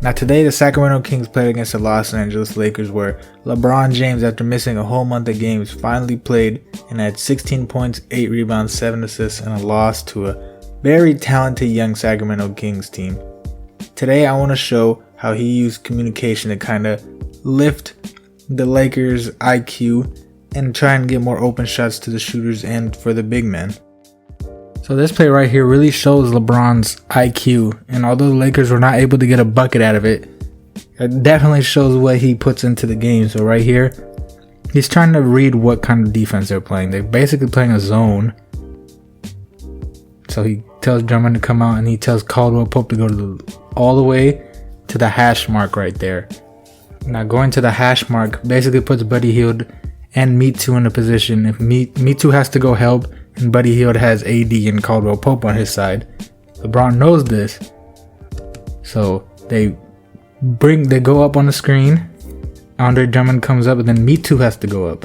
Now today the Sacramento Kings played against the Los Angeles Lakers, where LeBron James, after missing a whole month of games, finally played and had 16 points, 8 rebounds, 7 assists, and a loss to a very talented young Sacramento Kings team. Today I want to show how he used communication to kind of lift the Lakers' IQ and try and get more open shots to the shooters and for the big men. So this play right here really shows LeBron's IQ, and although the Lakers were not able to get a bucket out of it, it definitely shows what he puts into the game. So right here, he's trying to read what kind of defense they're playing. They're basically playing a zone. So he tells Drummond to come out, and he tells Caldwell Pope to go all the way to the hash mark right there. Now going to the hash mark basically puts Buddy Hield and Me Too in a position. If Me Too has to go help, and Buddy Hield has AD and Caldwell Pope on his side, LeBron knows this. So they go up on the screen. Andre Drummond comes up, and then Me Too has to go up.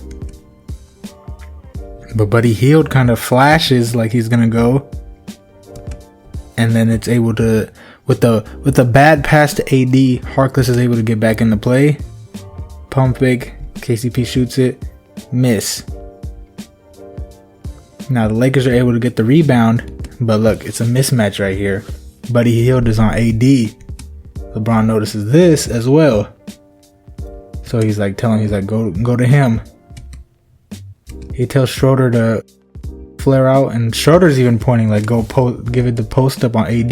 But Buddy Hield kind of flashes like he's gonna go, and then it's able to, with the bad pass to AD, Harkless is able to get back into play. Pump fake, KCP shoots it, miss. Now the Lakers are able to get the rebound, but look, it's a mismatch right here. Buddy Hield is on AD. LeBron notices this as well, so he's like go to him. He tells Schroeder to flare out, and Schroeder's even pointing like give it the post up on AD.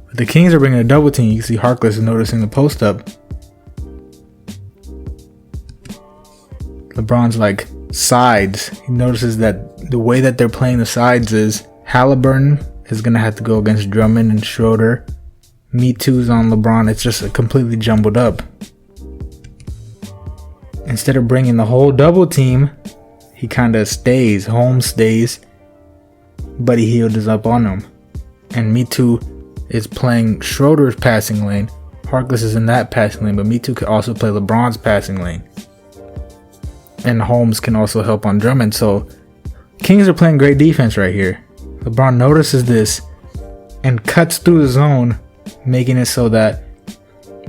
But the Kings are bringing a double team. You can see Harkless is noticing the post up. LeBron's like sides. He notices that the way that they're playing the sides is Halliburton is gonna have to go against Drummond and Schroeder. Me Too's on LeBron. It's just completely jumbled up. Instead of bringing the whole double team, he kind of stays. Holmes stays. Buddy Hield is up on him, and Me Too is playing Schroeder's passing lane. Harkless is in that passing lane, but Me Too could also play LeBron's passing lane. And Holmes can also help on Drummond. So Kings are playing great defense right here. LeBron notices this and cuts through the zone, making it so that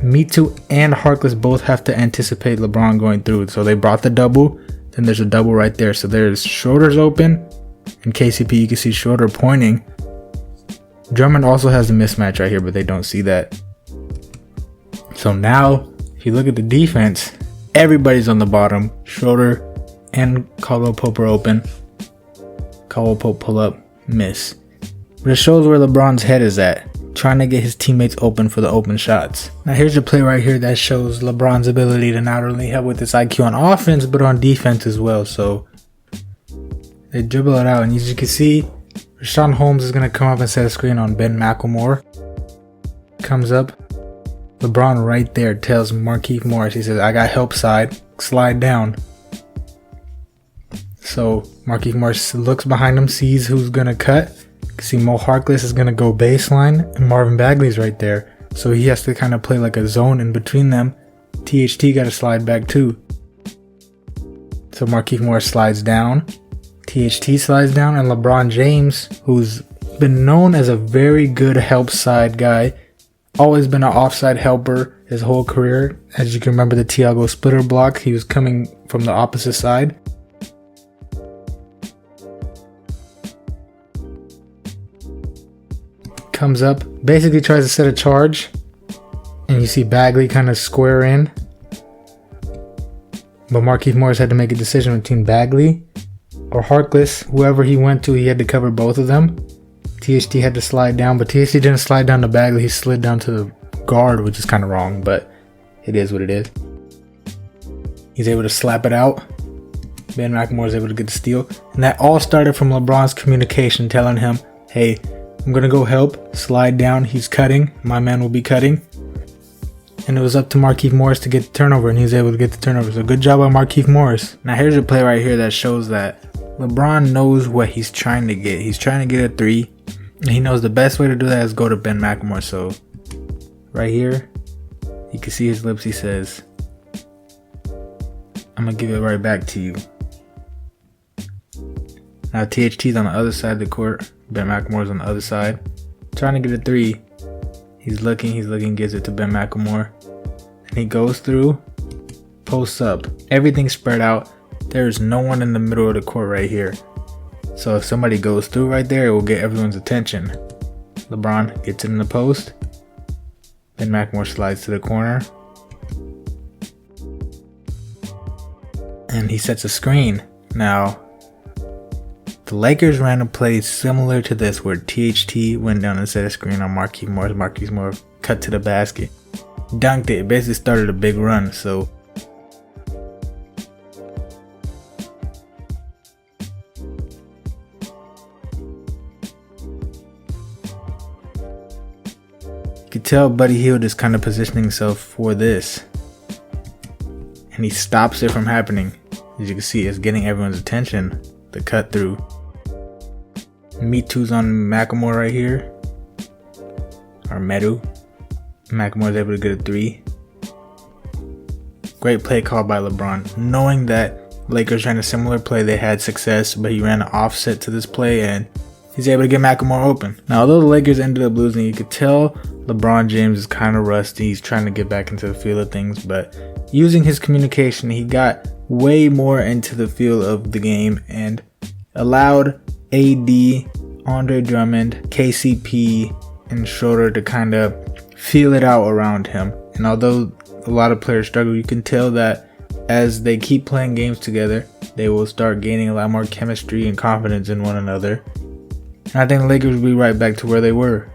Me Too and Harkless both have to anticipate LeBron going through. So they brought the double, then there's a double right there. So there's Schroeder's open, and KCP, you can see Schroeder pointing. Drummond also has a mismatch right here, but they don't see that. So now, if you look at the defense, everybody's on the bottom. Schroeder and Caldwell Pope are open. Caldwell Pope pull up, miss. But it shows where LeBron's head is at, trying to get his teammates open for the open shots. Now here's a play right here that shows LeBron's ability to not only help with his IQ on offense, but on defense as well. So they dribble it out, and as you can see, Rashawn Holmes is going to come up and set a screen on Ben McLemore. Comes up. LeBron right there tells Markieff Morris, he says, I got help side, slide down. So Markieff Morris looks behind him, sees who's going to cut. You can see Mo Harkless is going to go baseline, and Marvin Bagley's right there. So he has to kind of play like a zone in between them. THT got to slide back too. So Markieff Morris slides down. THT slides down, and LeBron James, who's been known as a very good help side guy, always been an offside helper his whole career. As you can remember the Thiago splitter block, he was coming from the opposite side. Comes up, basically tries to set a charge, and you see Bagley kind of square in. But Markieff Morris had to make a decision between Bagley or Harkless. Whoever he went to, he had to cover both of them. THT had to slide down, but THT didn't slide down to Bagley. He slid down to the guard, which is kind of wrong, but it is what it is. He's able to slap it out. Ben McLemore is able to get the steal. And that all started from LeBron's communication, telling him, hey, I'm going to go help. Slide down. He's cutting. My man will be cutting. And it was up to Markieff Morris to get the turnover, and he was able to get the turnover. So good job on Markieff Morris. Now here's a play right here that shows that LeBron knows what he's trying to get. He's trying to get a three, and he knows the best way to do that is go to Ben McLemore. So right here, you can see his lips. He says, I'm going to give it right back to you. Now THT's on the other side of the court. Ben McLemore's on the other side, trying to get a three. He's looking, gives it to Ben McLemore. And he goes through, posts up. Everything's spread out. There's no one in the middle of the court right here. So if somebody goes through right there, it will get everyone's attention. LeBron gets it in the post. Ben McLemore slides to the corner. And he sets a screen. Now, the Lakers ran a play similar to this where THT went down and set a screen on Marquise Morris. Marquise Morris cut to the basket. Dunked it. Basically started a big run. So you could tell Buddy Hield is kind of positioning himself for this. And he stops it from happening. As you can see, it's getting everyone's attention. The cut through. Me Too's on McLemore right here. Or Medu. McLemore's able to get a 3. Great play call by LeBron. Knowing that Lakers ran a similar play, they had success, but he ran an offset to this play and he's able to get McLemore open. Now, although the Lakers ended up losing, you could tell LeBron James is kind of rusty. He's trying to get back into the feel of things, but using his communication, he got way more into the feel of the game and allowed AD, Andre Drummond, KCP, and Schroeder to kind of feel it out around him. And although a lot of players struggle, you can tell that as they keep playing games together, they will start gaining a lot more chemistry and confidence in one another. And I think the Lakers will be right back to where they were.